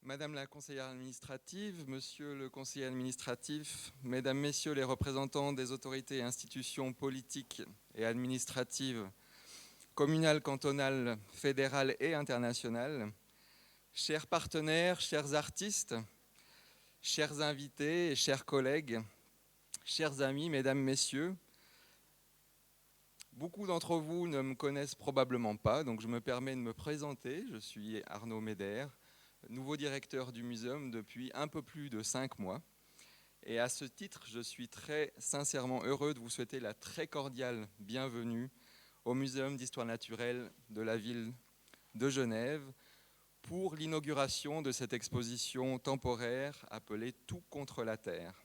Madame la conseillère administrative, Monsieur le conseiller administratif, Mesdames, Messieurs les représentants des autorités et institutions politiques et administratives, communales, cantonales, fédérales et internationales, chers partenaires, chers artistes, chers invités et chers collègues, chers amis, Mesdames, Messieurs, beaucoup d'entre vous ne me connaissent probablement pas, donc je me permets de me présenter. Je suis Arnaud Méder, nouveau directeur du muséum depuis un peu plus de 5 mois. Et à ce titre, je suis très sincèrement heureux de vous souhaiter la très cordiale bienvenue au Muséum d'histoire naturelle de la ville de Genève pour l'inauguration de cette exposition temporaire appelée Tout contre la Terre.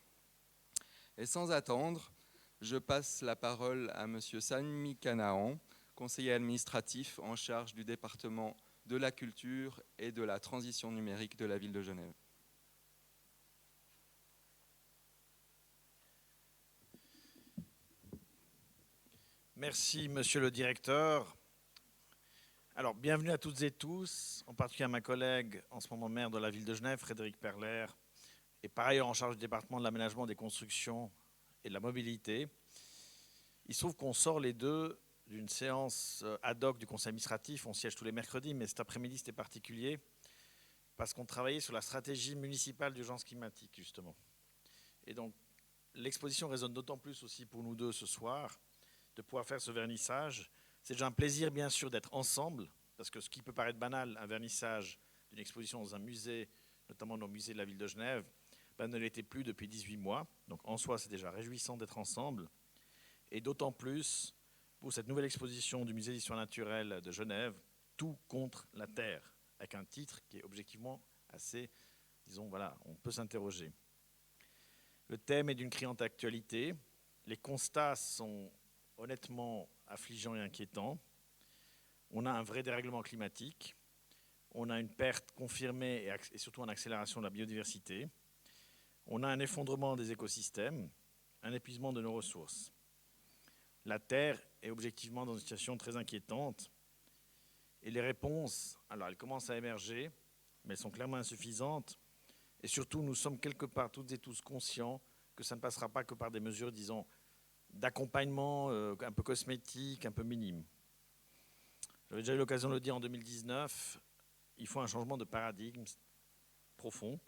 Et sans attendre, je passe la parole à M. Sami Canaan, conseiller administratif en charge du département de la culture et de la transition numérique de la ville de Genève. Merci, monsieur le directeur. Alors, bienvenue à toutes et tous, en particulier à ma collègue, en ce moment maire de la ville de Genève, Frédéric Perler, et par ailleurs en charge du département de l'aménagement, des constructions et de la mobilité. Il se trouve qu'on sort les deux d'une séance ad hoc du conseil administratif. On siège tous les mercredis, mais cet après-midi, c'était particulier parce qu'on travaillait sur la stratégie municipale d'urgence climatique, justement. Et donc, l'exposition résonne d'autant plus aussi pour nous deux ce soir, de pouvoir faire ce vernissage. C'est déjà un plaisir, bien sûr, d'être ensemble, parce que ce qui peut paraître banal, un vernissage d'une exposition dans un musée, notamment dans le musée de la ville de Genève, ne l'était plus depuis 18 mois. Donc en soi, c'est déjà réjouissant d'être ensemble. Et d'autant plus pour cette nouvelle exposition du musée d'histoire naturelle de Genève, Tout contre la Terre, avec un titre qui est objectivement assez, disons, voilà, on peut s'interroger. Le thème est d'une criante actualité. Les constats sont honnêtement affligeants et inquiétants. On a un vrai dérèglement climatique. On a une perte confirmée et surtout une accélération de la biodiversité. On a un effondrement des écosystèmes, un épuisement de nos ressources. La Terre est objectivement dans une situation très inquiétante. Et les réponses, alors elles commencent à émerger, mais elles sont clairement insuffisantes. Et surtout, nous sommes quelque part toutes et tous conscients que ça ne passera pas que par des mesures, disons, d'accompagnement un peu cosmétique, un peu minime. J'avais déjà eu l'occasion de le dire en 2019, il faut un changement de paradigme profond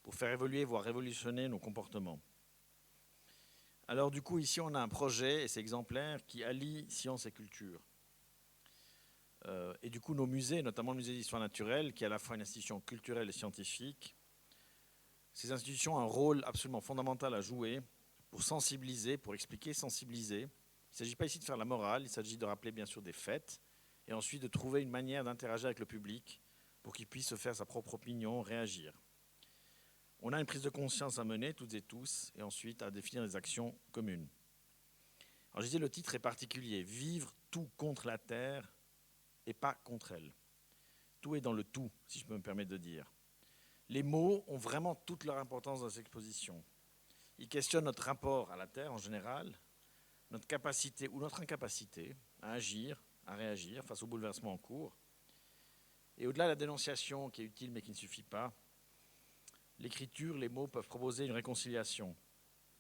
pour faire évoluer, voire révolutionner nos comportements. Alors du coup, ici, on a un projet, et c'est exemplaire, qui allie science et culture. Et du coup, nos musées, notamment le musée d'histoire naturelle, qui est à la fois une institution culturelle et scientifique, ces institutions ont un rôle absolument fondamental à jouer pour sensibiliser, pour expliquer, sensibiliser. Il ne s'agit pas ici de faire la morale, il s'agit de rappeler bien sûr des faits, et ensuite de trouver une manière d'interagir avec le public pour qu'il puisse se faire sa propre opinion, réagir. On a une prise de conscience à mener, toutes et tous, et ensuite à définir des actions communes. Alors je disais, le titre est particulier, vivre tout contre la Terre et pas contre elle. Tout est dans le tout, si je peux me permettre de dire. Les mots ont vraiment toute leur importance dans cette exposition. Ils questionnent notre rapport à la Terre en général, notre capacité ou notre incapacité à agir, à réagir face aux bouleversements en cours. Et au-delà de la dénonciation qui est utile mais qui ne suffit pas, l'écriture, les mots peuvent proposer une réconciliation,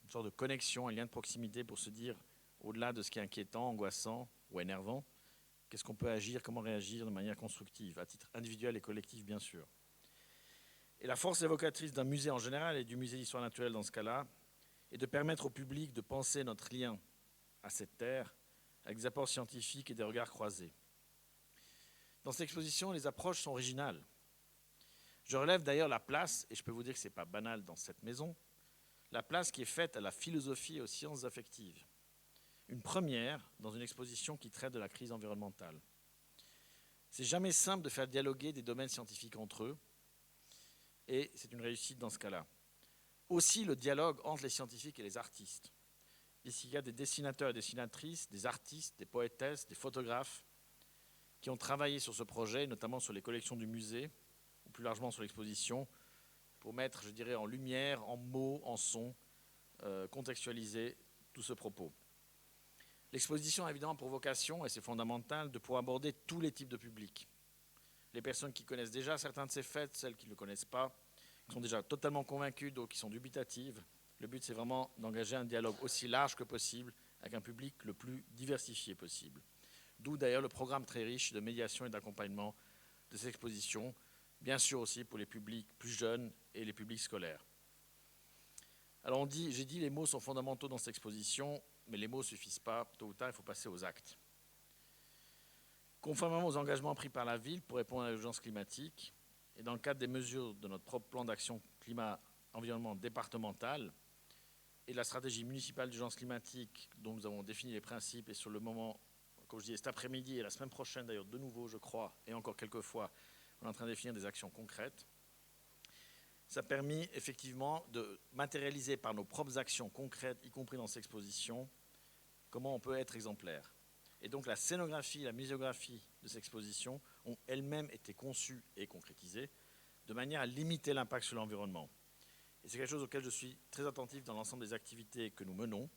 une sorte de connexion, un lien de proximité pour se dire, au-delà de ce qui est inquiétant, angoissant ou énervant, qu'est-ce qu'on peut agir, comment réagir de manière constructive, à titre individuel et collectif bien sûr. Et la force évocatrice d'un musée en général et du musée d'histoire naturelle dans ce cas-là est de permettre au public de penser notre lien à cette terre avec des apports scientifiques et des regards croisés. Dans cette exposition, les approches sont originales. Je relève d'ailleurs la place, et je peux vous dire que ce n'est pas banal dans cette maison, la place qui est faite à la philosophie et aux sciences affectives. Une première dans une exposition qui traite de la crise environnementale. C'est jamais simple de faire dialoguer des domaines scientifiques entre eux, et c'est une réussite dans ce cas-là. Aussi le dialogue entre les scientifiques et les artistes. Ici, il y a des dessinateurs et dessinatrices, des artistes, des poétesses, des photographes qui ont travaillé sur ce projet, notamment sur les collections du musée, ou plus largement sur l'exposition, pour mettre, je dirais, en lumière, en mots, en sons, contextualiser tout ce propos. L'exposition a évidemment pour vocation, et c'est fondamental, de pouvoir aborder tous les types de publics. les personnes qui connaissent déjà certains de ces faits, celles qui ne le connaissent pas, qui sont déjà totalement convaincues, d'autres qui sont dubitatives. Le but, c'est vraiment d'engager un dialogue aussi large que possible avec un public le plus diversifié possible. D'où d'ailleurs le programme très riche de médiation et d'accompagnement de ces expositions, bien sûr aussi pour les publics plus jeunes et les publics scolaires. Alors j'ai dit les mots sont fondamentaux dans cette exposition, mais les mots ne suffisent pas. Tôt ou tard, il faut passer aux actes. Conformément aux engagements pris par la ville pour répondre à l'urgence climatique, et dans le cadre des mesures de notre propre plan d'action climat-environnement départemental et de la stratégie municipale d'urgence climatique dont nous avons défini les principes, et sur le moment, comme je disais, cet après-midi et la semaine prochaine d'ailleurs de nouveau, je crois, et encore quelques fois, on est en train de définir des actions concrètes. Ça a permis effectivement de matérialiser par nos propres actions concrètes, y compris dans cette exposition, comment on peut être exemplaire. Et donc la scénographie, la muséographie de cette exposition ont elles-mêmes été conçues et concrétisées de manière à limiter l'impact sur l'environnement. Et c'est quelque chose auquel je suis très attentif dans l'ensemble des activités que nous menons.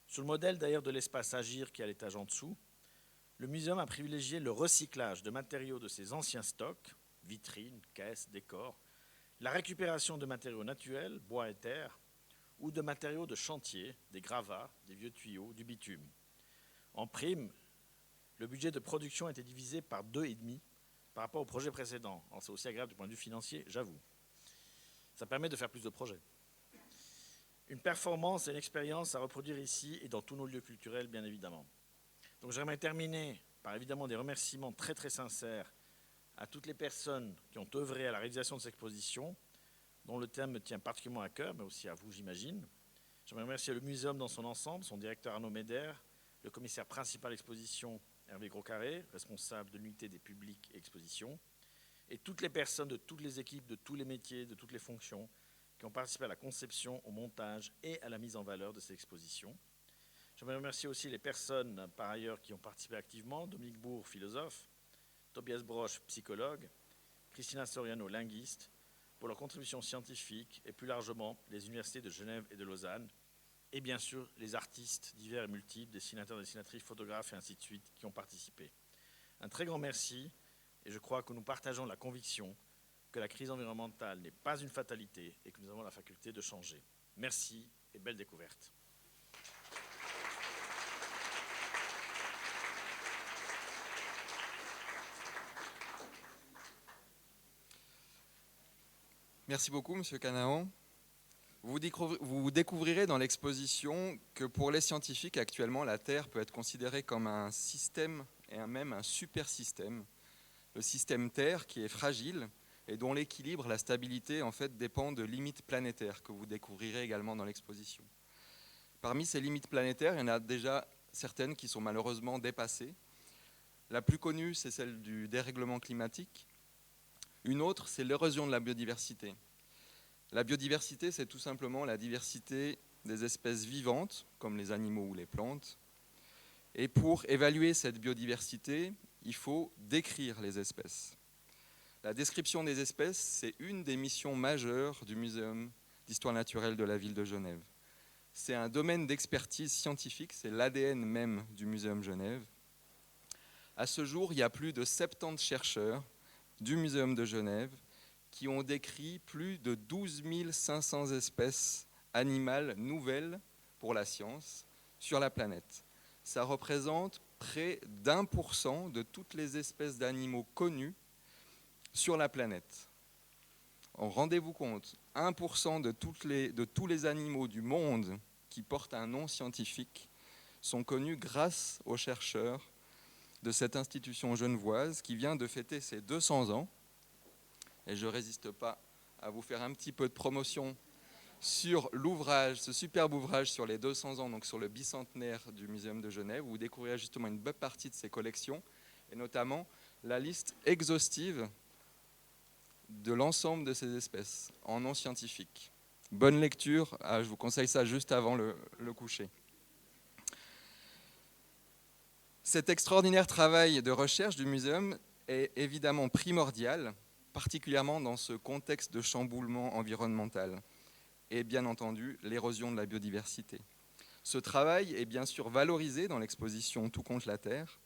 Sur le modèle d'ailleurs de l'espace Agir qui est à l'étage en dessous, le muséum a privilégié le recyclage de matériaux de ses anciens stocks, vitrines, caisses, décors, la récupération de matériaux naturels, bois et terre, ou de matériaux de chantier, des gravats, des vieux tuyaux, du bitume. En prime, le budget de production a été divisé par 2,5 par rapport au projet précédent. C'est aussi agréable du point de vue financier, j'avoue. Ça permet de faire plus de projets. Une performance et une expérience à reproduire ici et dans tous nos lieux culturels, bien évidemment. Donc j'aimerais terminer par évidemment des remerciements très très sincères à toutes les personnes qui ont œuvré à la réalisation de cette exposition, dont le thème me tient particulièrement à cœur, mais aussi à vous, j'imagine. J'aimerais remercier le muséum dans son ensemble, son directeur Arnaud Médère, le commissaire principal d'exposition Hervé Groscarré, responsable de l'unité des publics et expositions, et toutes les personnes de toutes les équipes, de tous les métiers, de toutes les fonctions, qui ont participé à la conception, au montage et à la mise en valeur de ces expositions. J'aimerais remercier aussi les personnes, par ailleurs, qui ont participé activement, Dominique Bourg, philosophe, Tobias Broche, psychologue, Christina Soriano, linguiste, pour leur contribution scientifique et plus largement les universités de Genève et de Lausanne, et bien sûr les artistes divers et multiples, dessinateurs, dessinatrices, photographes et ainsi de suite qui ont participé. Un très grand merci, et je crois que nous partageons la conviction que la crise environnementale n'est pas une fatalité et que nous avons la faculté de changer. Merci et belle découverte. Merci beaucoup, Monsieur Canaan. Vous découvrirez dans l'exposition que pour les scientifiques, actuellement, la Terre peut être considérée comme un système et même un super système. Le système Terre qui est fragile et dont l'équilibre, la stabilité, en fait, dépend de limites planétaires que vous découvrirez également dans l'exposition. Parmi ces limites planétaires, il y en a déjà certaines qui sont malheureusement dépassées. La plus connue, c'est celle du dérèglement climatique. Une autre, c'est l'érosion de la biodiversité. La biodiversité, c'est tout simplement la diversité des espèces vivantes, comme les animaux ou les plantes. Et pour évaluer cette biodiversité, il faut décrire les espèces. La description des espèces, c'est une des missions majeures du Muséum d'histoire naturelle de la ville de Genève. C'est un domaine d'expertise scientifique, c'est l'ADN même du Muséum Genève. À ce jour, il y a plus de 70 chercheurs du Muséum de Genève qui ont décrit plus de 12 500 espèces animales nouvelles pour la science sur la planète. Ça représente près d'1% de toutes les espèces d'animaux connues sur la planète. Rendez-vous compte, 1% de tous les animaux du monde qui portent un nom scientifique sont connus grâce aux chercheurs de cette institution genevoise qui vient de fêter ses 200 ans. Et je ne résiste pas à vous faire un petit peu de promotion sur l'ouvrage, ce superbe ouvrage sur les 200 ans, donc sur le bicentenaire du Muséum de Genève, où vous découvrirez justement une bonne partie de ses collections, et notamment la liste exhaustive de l'ensemble de ces espèces en nom scientifique. Bonne lecture, je vous conseille ça juste avant le coucher. Cet extraordinaire travail de recherche du muséum est évidemment primordial, particulièrement dans ce contexte de chamboulement environnemental et bien entendu l'érosion de la biodiversité. Ce travail est bien sûr valorisé dans l'exposition Tout contre la Terre,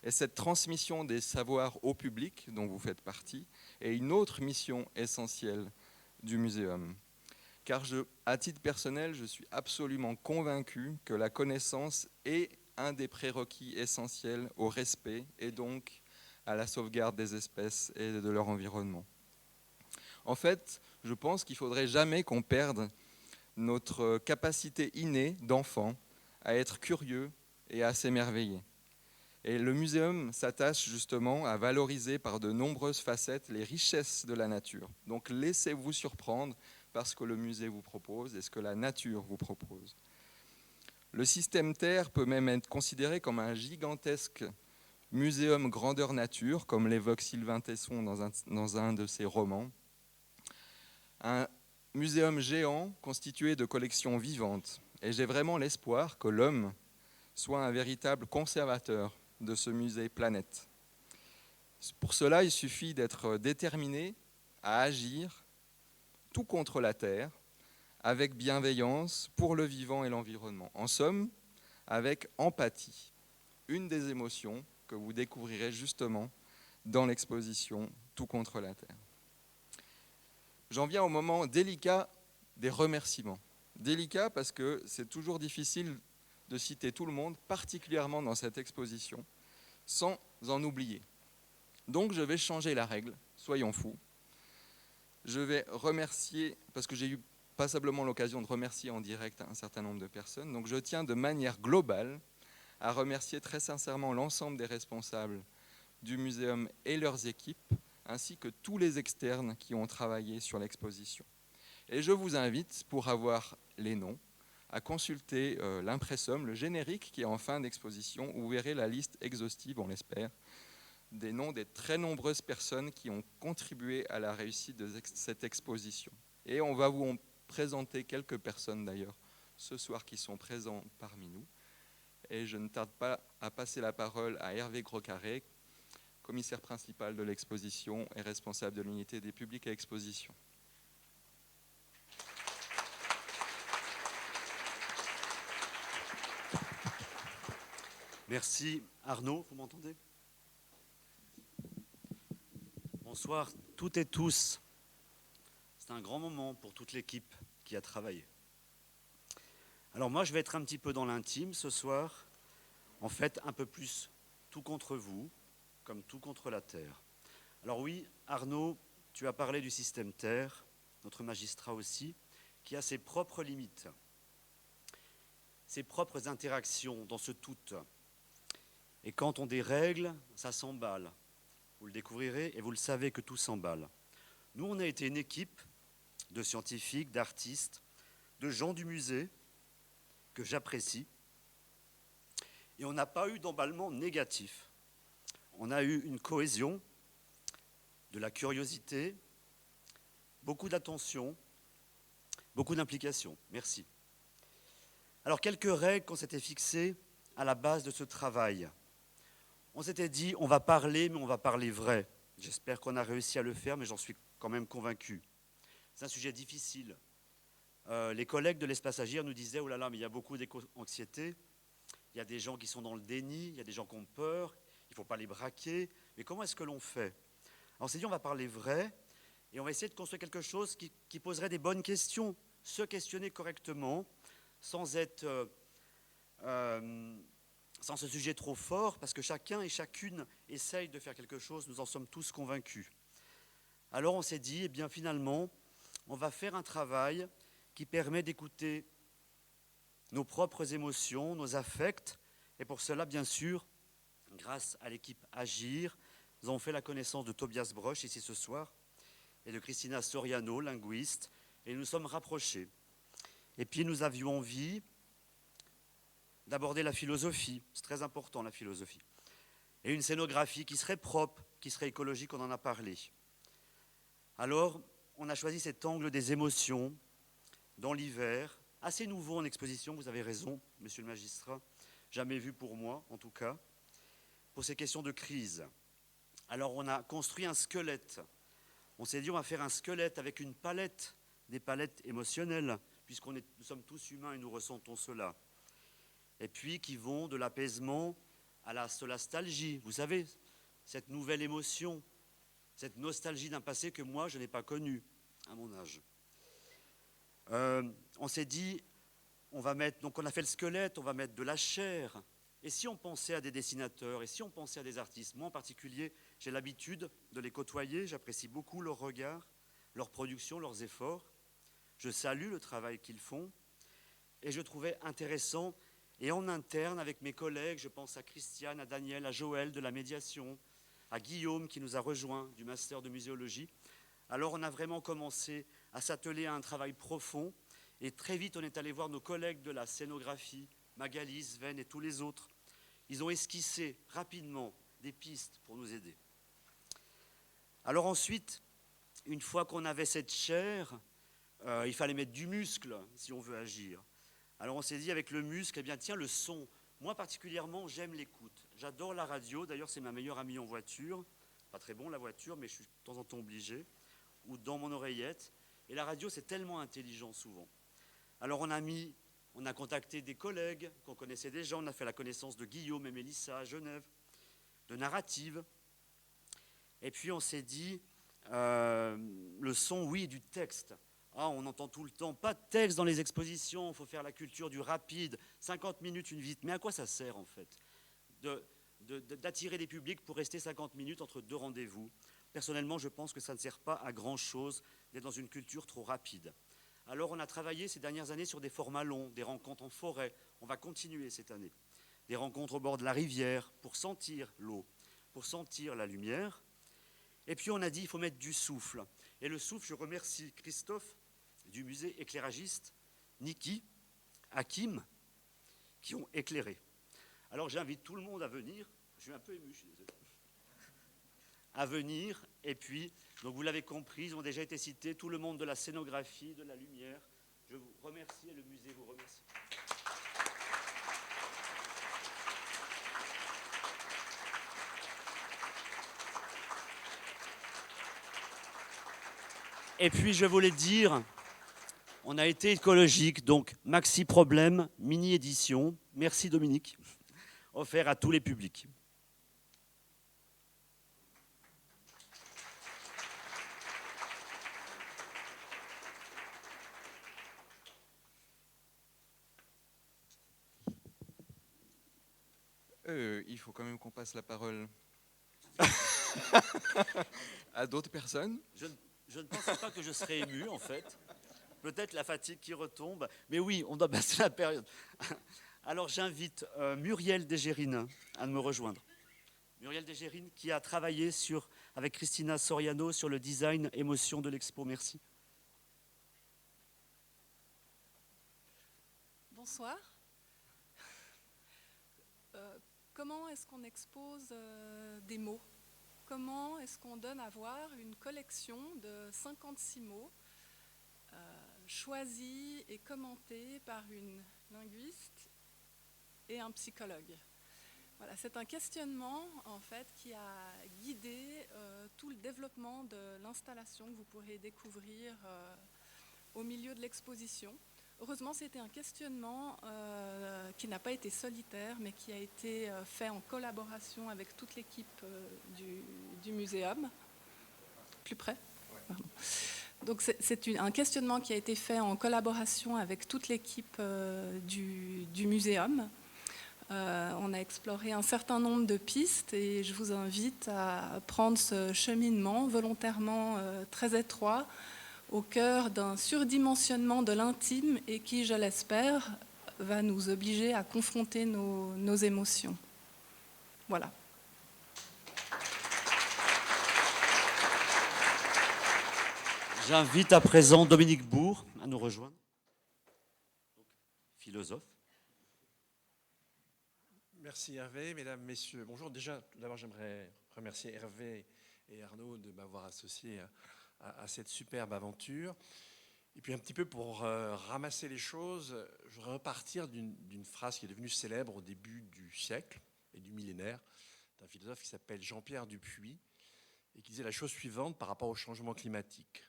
Et cette transmission des savoirs au public, dont vous faites partie, est une autre mission essentielle du muséum. Car à titre personnel, je suis absolument convaincu que la connaissance est un des prérequis essentiels au respect et donc à la sauvegarde des espèces et de leur environnement. En fait, je pense qu'il ne faudrait jamais qu'on perde notre capacité innée d'enfant à être curieux et à s'émerveiller. Et le muséum s'attache justement à valoriser par de nombreuses facettes les richesses de la nature. Donc laissez-vous surprendre par ce que le musée vous propose et ce que la nature vous propose. Le système Terre peut même être considéré comme un gigantesque muséum grandeur nature, comme l'évoque Sylvain Tesson dans un de ses romans. Un muséum géant constitué de collections vivantes. Et j'ai vraiment l'espoir que l'homme soit un véritable conservateur de ce musée planète. Pour cela, il suffit d'être déterminé à agir tout contre la Terre, avec bienveillance pour le vivant et l'environnement. En somme, avec empathie, une des émotions que vous découvrirez justement dans l'exposition Tout contre la Terre. J'en viens au moment délicat des remerciements. Délicat parce que c'est toujours difficile de citer tout le monde, particulièrement dans cette exposition, sans en oublier. Donc je vais changer la règle, soyons fous. Je vais remercier, parce que j'ai eu passablement l'occasion de remercier en direct un certain nombre de personnes, donc je tiens de manière globale à remercier très sincèrement l'ensemble des responsables du muséum et leurs équipes, ainsi que tous les externes qui ont travaillé sur l'exposition. Et je vous invite, pour avoir les noms, à consulter l'impressum, le générique qui est en fin d'exposition, où vous verrez la liste exhaustive, on l'espère, des noms des très nombreuses personnes qui ont contribué à la réussite de cette exposition. Et on va vous en présenter quelques personnes d'ailleurs ce soir qui sont présents parmi nous. Et je ne tarde pas à passer la parole à Hervé Groscarré, commissaire principal de l'exposition et responsable de l'unité des publics et expositions. Merci Arnaud, vous m'entendez? Bonsoir toutes et tous. C'est un grand moment pour toute l'équipe qui a travaillé. Alors moi je vais être un petit peu dans l'intime ce soir, en fait un peu plus tout contre vous, comme tout contre la Terre. Alors oui, Arnaud, tu as parlé du système Terre, notre magistrat aussi, qui a ses propres limites, ses propres interactions dans ce tout. Et quand on dérègle, ça s'emballe. Vous le découvrirez et vous le savez que tout s'emballe. Nous, on a été une équipe de scientifiques, d'artistes, de gens du musée que j'apprécie. Et on n'a pas eu d'emballement négatif. On a eu une cohésion, de la curiosité, beaucoup d'attention, beaucoup d'implication. Merci. Alors, quelques règles qu'on s'était fixées à la base de ce travail. On s'était dit, on va parler, mais on va parler vrai. J'espère qu'on a réussi à le faire, mais j'en suis quand même convaincu. C'est un sujet difficile. Les collègues de l'Espace Agir nous disaient, oh là là, mais il y a beaucoup d'éco-anxiété, il y a des gens qui sont dans le déni, il y a des gens qui ont peur, il ne faut pas les braquer, mais comment est-ce que l'on fait? Alors on s'est dit, on va parler vrai, et on va essayer de construire quelque chose qui poserait des bonnes questions, se questionner correctement, sans être... sans ce sujet trop fort, parce que chacun et chacune essaye de faire quelque chose, nous en sommes tous convaincus. Alors on s'est dit, eh bien finalement, on va faire un travail qui permet d'écouter nos propres émotions, nos affects, et pour cela, bien sûr, grâce à l'équipe Agir, nous avons fait la connaissance de Tobias Broch ici ce soir, et de Christina Soriano, linguiste, et nous nous sommes rapprochés. Et puis nous avions envie d'aborder la philosophie, c'est très important la philosophie, et une scénographie qui serait propre, qui serait écologique, on en a parlé. Alors, on a choisi cet angle des émotions dans l'hiver, assez nouveau en exposition, vous avez raison, monsieur le magistrat, jamais vu pour moi en tout cas, pour ces questions de crise. Alors on a construit un squelette, on s'est dit on va faire un squelette avec une palette, des palettes émotionnelles, puisqu'nous sommes tous humains et nous ressentons cela. Et puis qui vont de l'apaisement à la solastalgie, vous savez, cette nouvelle émotion, cette nostalgie d'un passé que moi, je n'ai pas connu à mon âge. On s'est dit, on a fait le squelette, on va mettre de la chair. Et si on pensait à des dessinateurs, et si on pensait à des artistes, moi en particulier, j'ai l'habitude de les côtoyer, j'apprécie beaucoup leur regard, leur production, leurs efforts. Je salue le travail qu'ils font et je trouvais intéressant. Et en interne, avec mes collègues, je pense à Christiane, à Daniel, à Joël de la médiation, à Guillaume qui nous a rejoints du master de muséologie. Alors on a vraiment commencé à s'atteler à un travail profond et très vite on est allé voir nos collègues de la scénographie, Magali, Sven et tous les autres. Ils ont esquissé rapidement des pistes pour nous aider. Alors ensuite, une fois qu'on avait cette chair, il fallait mettre du muscle si on veut agir. Alors on s'est dit avec le muscle, eh bien tiens le son. Moi particulièrement, j'aime l'écoute. J'adore la radio, d'ailleurs c'est ma meilleure amie en voiture. Pas très bon la voiture, mais je suis de temps en temps obligé. Ou dans mon oreillette. Et la radio c'est tellement intelligent souvent. Alors on a contacté des collègues qu'on connaissait déjà. On a fait la connaissance de Guillaume et Mélissa à Genève, de Narrative. Et puis on s'est dit, le son, oui, du texte. Ah, on entend tout le temps, pas de texte dans les expositions, il faut faire la culture du rapide, 50 minutes, une vite. Mais à quoi ça sert en fait d'attirer des publics pour rester 50 minutes entre deux rendez-vous? Personnellement, je pense que ça ne sert pas à grand-chose d'être dans une culture trop rapide. Alors on a travaillé ces dernières années sur des formats longs, des rencontres en forêt. On va continuer cette année. Des rencontres au bord de la rivière pour sentir l'eau, pour sentir la lumière. Et puis on a dit il faut mettre du souffle. Et le souffle, je remercie Christophe du musée éclairagiste, Niki, Hakim, qui ont éclairé. Alors j'invite tout le monde à venir. Je suis un peu ému, je suis désolé. À venir. Et puis, donc vous l'avez compris, ils ont déjà été cités, tout le monde de la scénographie, de la lumière. Je vous remercie et le musée vous remercie. Et puis je voulais dire, on a été écologique, donc maxi problème, mini édition. Merci Dominique, offert à tous les publics. Il faut quand même qu'on passe la parole à d'autres personnes. Je ne pensais pas que je serais ému, en fait. Peut-être la fatigue qui retombe. Mais oui, on doit passer la période. Alors j'invite Muriel Desgérines à me rejoindre. Muriel Desgérines qui a travaillé avec Christina Soriano sur le design émotion de l'expo. Merci. Bonsoir. Comment est-ce qu'on expose des mots? Comment est-ce qu'on donne à voir une collection de 56 mots choisis et commentés par une linguiste et un psychologue? Voilà, c'est un questionnement en fait qui a guidé tout le développement de l'installation que vous pourrez découvrir au milieu de l'exposition. Heureusement, c'était un questionnement qui n'a pas été solitaire, mais qui a été fait en collaboration avec toute l'équipe du muséum. Plus près ? Pardon. Donc c'est un questionnement qui a été fait en collaboration avec toute l'équipe du muséum. On a exploré un certain nombre de pistes et je vous invite à prendre ce cheminement volontairement très étroit au cœur d'un surdimensionnement de l'intime et qui, je l'espère, va nous obliger à confronter nos émotions. Voilà. J'invite à présent Dominique Bourg à nous rejoindre. Philosophe. Merci Hervé, mesdames, messieurs. Bonjour. Déjà, tout d'abord, j'aimerais remercier Hervé et Arnaud de m'avoir associé à cette superbe aventure. Et puis un petit peu pour ramasser les choses, je voudrais repartir d'une phrase qui est devenue célèbre au début du siècle et du millénaire, d'un philosophe qui s'appelle Jean-Pierre Dupuy, et qui disait la chose suivante par rapport au changement climatique.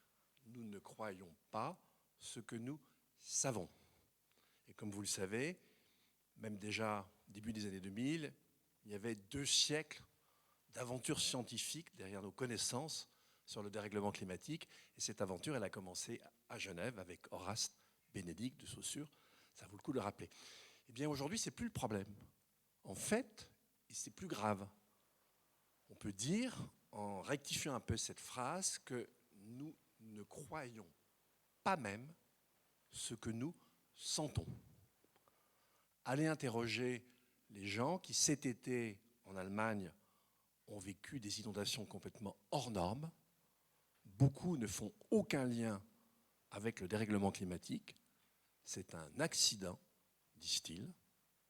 Nous ne croyons pas ce que nous savons. Et comme vous le savez, même déjà début des années 2000, il y avait 2 siècles d'aventures scientifiques derrière nos connaissances sur le dérèglement climatique. Et cette aventure, elle a commencé à Genève avec Horace Bénédicte de Saussure. Ça vaut le coup de le rappeler. Eh bien, aujourd'hui, ce n'est plus le problème. En fait, et c'est plus grave. On peut dire, en rectifiant un peu cette phrase, que nous ne croyons pas même ce que nous sentons. Allez interroger les gens qui, cet été, en Allemagne, ont vécu des inondations complètement hors normes. Beaucoup ne font aucun lien avec le dérèglement climatique. C'est un accident, disent-ils.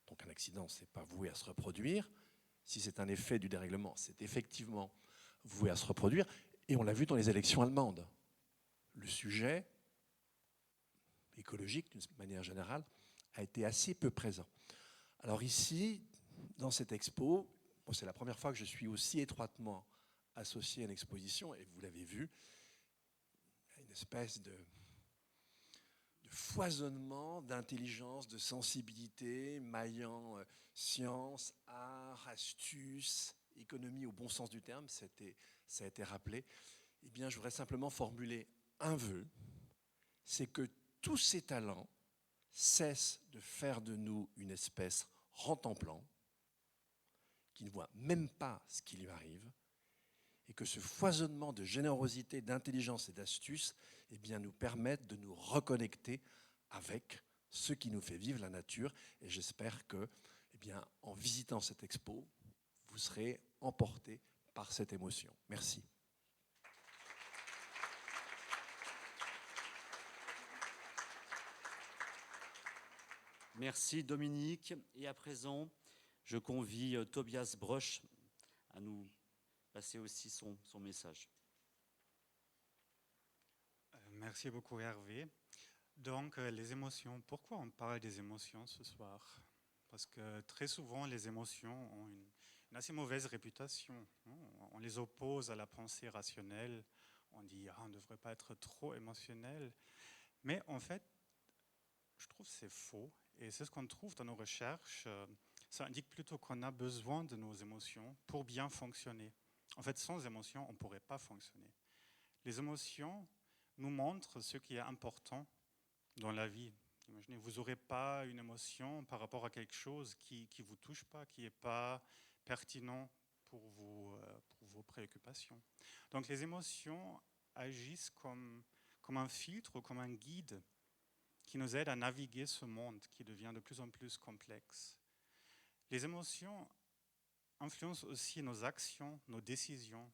Donc un accident, ce n'est pas voué à se reproduire. Si c'est un effet du dérèglement, c'est effectivement voué à se reproduire. Et on l'a vu dans les élections allemandes. Le sujet écologique, d'une manière générale, a été assez peu présent. Alors ici, dans cette expo, c'est la première fois que je suis aussi étroitement associé à une exposition, et vous l'avez vu, il y a une espèce de foisonnement d'intelligence, de sensibilité, maillant science, art, astuce, économie au bon sens du terme, ça a été rappelé. Eh bien, je voudrais simplement formuler un vœu, c'est que tous ces talents cessent de faire de nous une espèce rentemplant, qui ne voit même pas ce qui lui arrive, et que ce foisonnement de générosité, d'intelligence et d'astuce eh bien, nous permette de nous reconnecter avec ce qui nous fait vivre la nature. Et j'espère que, eh bien, en visitant cette expo, vous serez emportés par cette émotion. Merci. Merci Dominique. Et à présent, je convie Tobias Broch à nous passer aussi son message. Merci beaucoup Hervé. Donc les émotions, pourquoi on parle des émotions ce soir? Parce que très souvent les émotions ont une assez mauvaise réputation. On les oppose à la pensée rationnelle, on dit on ne devrait pas être trop émotionnel. Mais en fait, je trouve que c'est faux. Et c'est ce qu'on trouve dans nos recherches. Ça indique plutôt qu'on a besoin de nos émotions pour bien fonctionner. En fait, sans émotions, on ne pourrait pas fonctionner. Les émotions nous montrent ce qui est important dans la vie. Imaginez, vous n'aurez pas une émotion par rapport à quelque chose qui ne vous touche pas, qui n'est pas pertinent pour vos préoccupations. Donc les émotions agissent comme un filtre, comme un guide qui nous aide à naviguer ce monde qui devient de plus en plus complexe. Les émotions influencent aussi nos actions, nos décisions,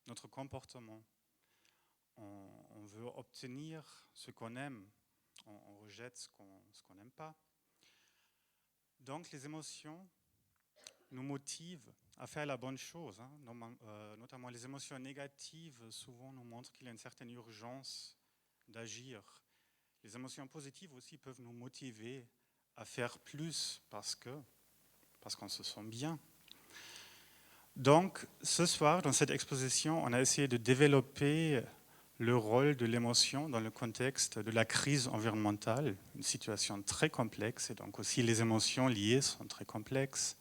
notre comportement. On veut obtenir ce qu'on aime, on rejette ce qu'on n'aime pas. Donc les émotions nous motivent à faire la bonne chose. Notamment les émotions négatives souvent nous montrent qu'il y a une certaine urgence d'agir. Les émotions positives aussi peuvent nous motiver à faire plus parce qu'on se sent bien. Donc, ce soir, dans cette exposition, on a essayé de développer le rôle de l'émotion dans le contexte de la crise environnementale, une situation très complexe, et donc aussi les émotions liées sont très complexes.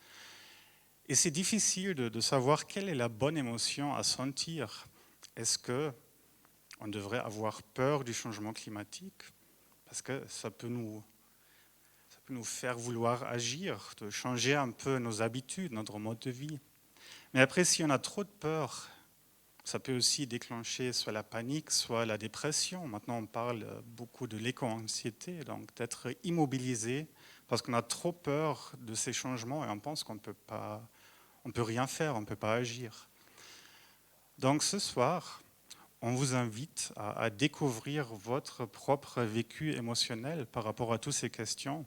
Et c'est difficile de savoir quelle est la bonne émotion à sentir. Est-ce qu'on devrait avoir peur du changement climatique ? Parce que ça peut nous faire vouloir agir, de changer un peu nos habitudes, notre mode de vie. Mais après, si on a trop de peur, ça peut aussi déclencher soit la panique, soit la dépression. Maintenant, on parle beaucoup de l'éco-anxiété, donc d'être immobilisé parce qu'on a trop peur de ces changements et on pense qu'on peut rien faire, on ne peut pas agir. Donc ce soir, on vous invite à découvrir votre propre vécu émotionnel par rapport à toutes ces questions.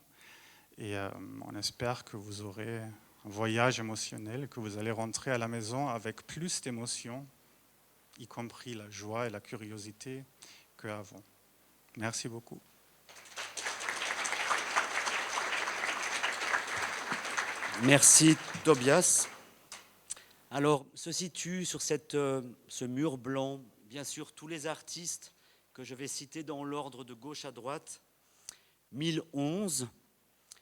Et on espère que vous aurez un voyage émotionnel, que vous allez rentrer à la maison avec plus d'émotions, y compris la joie et la curiosité qu'avant. Merci beaucoup. Merci Tobias. Alors, se situe sur ce mur blanc, bien sûr, tous les artistes que je vais citer dans l'ordre de gauche à droite. 1011,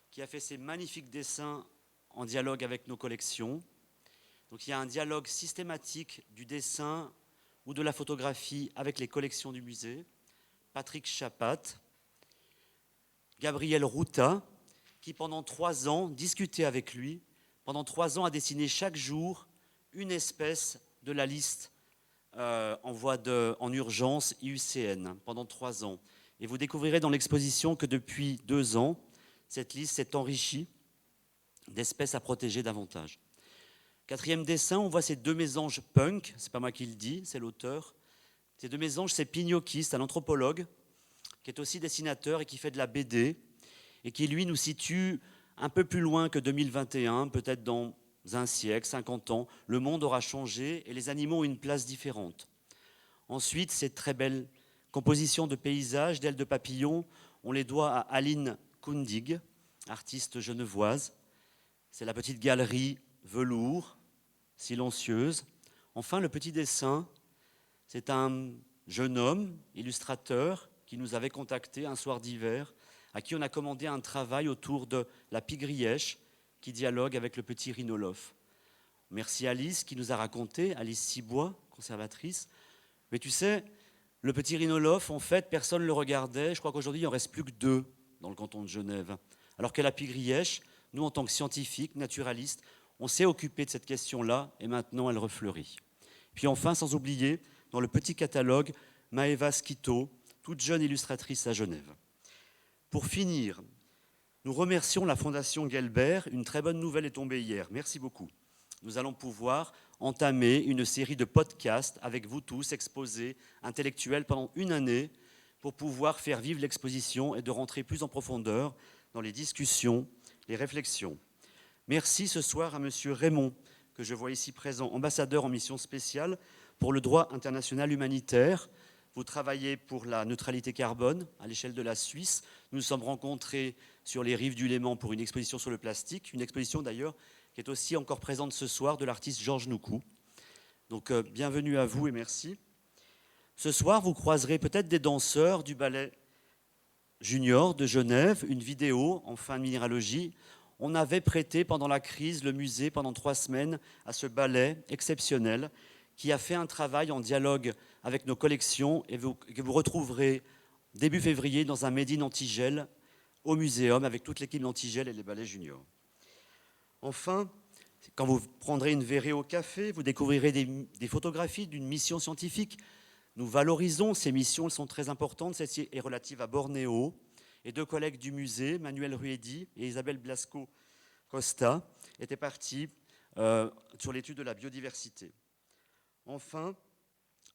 qui a fait ces magnifiques dessins en dialogue avec nos collections. Donc il y a un dialogue systématique du dessin ou de la photographie avec les collections du musée. Patrick Chapat, Gabriel Routa, qui pendant 3 ans discutait avec lui, pendant 3 ans a dessiné chaque jour une espèce de la liste en urgence IUCN, pendant 3 ans. Et vous découvrirez dans l'exposition que depuis 2 ans, cette liste s'est enrichie d'espèces à protéger davantage. 4e dessin, on voit ces 2 mésanges punk, c'est pas moi qui le dis, c'est l'auteur. Ces 2 mésanges, c'est Pignocchi, c'est un anthropologue, qui est aussi dessinateur et qui fait de la BD, et qui, lui, nous situe un peu plus loin que 2021, peut-être dans un siècle, 50 ans, le monde aura changé et les animaux ont une place différente. Ensuite, ces très belles compositions de paysages, d'ailes de papillons, on les doit à Aline Kundig, artiste genevoise. C'est la petite galerie velours, silencieuse. Enfin, le petit dessin, c'est un jeune homme, illustrateur, qui nous avait contacté un soir d'hiver, à qui on a commandé un travail autour de la pigrièche qui dialogue avec le petit rhinolophe. Merci Alice qui nous a raconté, Alice Cibois, conservatrice. Mais tu sais, le petit rhinolophe, en fait, personne ne le regardait. Je crois qu'aujourd'hui, il n'en reste plus que 2 dans le canton de Genève. Alors que la pigrièche, nous, en tant que scientifiques, naturalistes, on s'est occupé de cette question-là et maintenant, elle refleurit. Puis enfin, sans oublier, dans le petit catalogue, Maëva Skito, toute jeune illustratrice à Genève. Pour finir, nous remercions la Fondation Gelbert. Une très bonne nouvelle est tombée hier. Merci beaucoup. Nous allons pouvoir entamer une série de podcasts avec vous tous, exposés, intellectuels, pendant 1 année, pour pouvoir faire vivre l'exposition et de rentrer plus en profondeur dans les discussions, les réflexions. Merci ce soir à M. Raymond, que je vois ici présent, ambassadeur en mission spéciale pour le droit international humanitaire. Vous travaillez pour la neutralité carbone à l'échelle de la Suisse. Nous nous sommes rencontrés sur les rives du Léman pour une exposition sur le plastique, une exposition d'ailleurs qui est aussi encore présente ce soir de l'artiste Georges Noukou. Donc bienvenue à vous et merci. Ce soir, vous croiserez peut-être des danseurs du ballet junior de Genève, une vidéo en fin de minéralogie. On avait prêté pendant la crise le musée pendant 3 semaines à ce ballet exceptionnel qui a fait un travail en dialogue avec nos collections et que vous retrouverez début février dans un Made in Antigel au muséum avec toute l'équipe d'Antigel et les ballets juniors. Enfin, quand vous prendrez une verrée au café, vous découvrirez des photographies d'une mission scientifique. Nous valorisons ces missions, elles sont très importantes. Celle-ci est relative à Bornéo. Et 2 collègues du musée, Manuel Ruedi et Isabelle Blasco Costa, étaient partis sur l'étude de la biodiversité. Enfin,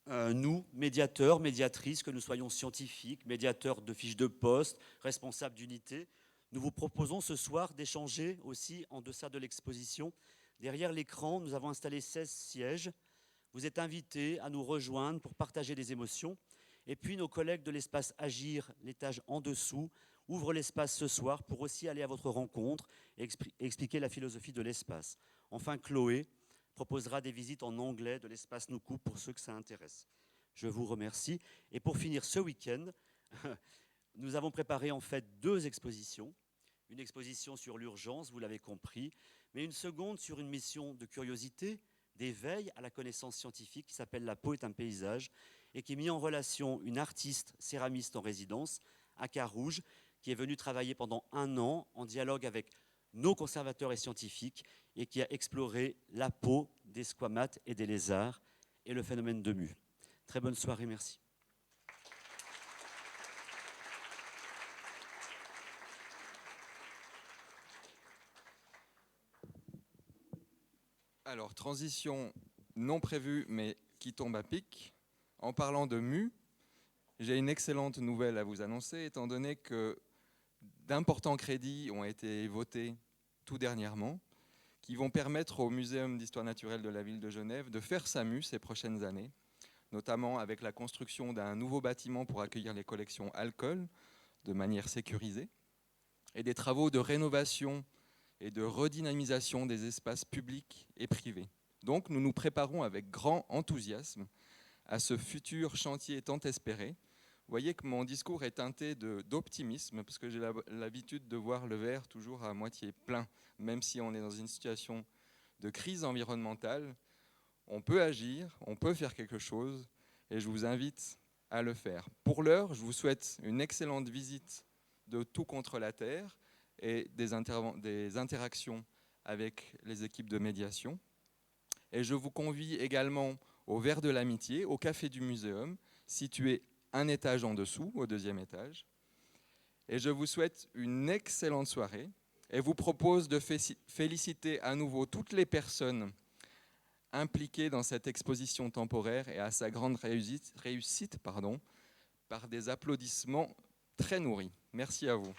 nous, médiateurs, médiatrices, que nous soyons scientifiques, médiateurs de fiches de poste, responsables d'unités, nous vous proposons ce soir d'échanger aussi en deçà de l'exposition. Derrière l'écran, nous avons installé 16 sièges. Vous êtes invités à nous rejoindre pour partager des émotions. Et puis nos collègues de l'espace Agir, l'étage en dessous, ouvrent l'espace ce soir pour aussi aller à votre rencontre et expliquer la philosophie de l'espace. Enfin, Chloé proposera des visites en anglais de l'espace Noukou pour ceux que ça intéresse. Je vous remercie. Et pour finir ce week-end, nous avons préparé en fait 2 expositions. Une exposition sur l'urgence, vous l'avez compris, mais une seconde sur une mission de curiosité, d'éveil à la connaissance scientifique qui s'appelle La peau est un paysage et qui met en relation une artiste céramiste en résidence à Carouge qui est venue travailler pendant 1 an en dialogue avec nos conservateurs et scientifiques et qui a exploré la peau des squamates et des lézards et le phénomène de mue. Très bonne soirée, merci. Alors, transition non prévue, mais qui tombe à pic. En parlant de mue, j'ai une excellente nouvelle à vous annoncer, étant donné que d'importants crédits ont été votés tout dernièrement, qui vont permettre au Muséum d'histoire naturelle de la ville de Genève de faire sa mue ces prochaines années, notamment avec la construction d'un nouveau bâtiment pour accueillir les collections alcool de manière sécurisée, et des travaux de rénovation et de redynamisation des espaces publics et privés. Donc nous nous préparons avec grand enthousiasme à ce futur chantier tant espéré. Vous voyez que mon discours est teinté d'optimisme, parce que j'ai l'habitude de voir le verre toujours à moitié plein, même si on est dans une situation de crise environnementale, on peut agir, on peut faire quelque chose, et je vous invite à le faire. Pour l'heure, je vous souhaite une excellente visite de Tout contre la Terre et des interactions avec les équipes de médiation. Et je vous convie également au Verre de l'Amitié, au Café du Muséum, situé un étage en dessous, au 2e étage. Et je vous souhaite une excellente soirée et vous propose de féliciter à nouveau toutes les personnes impliquées dans cette exposition temporaire et à sa grande réussite par des applaudissements très nourris. Merci à vous.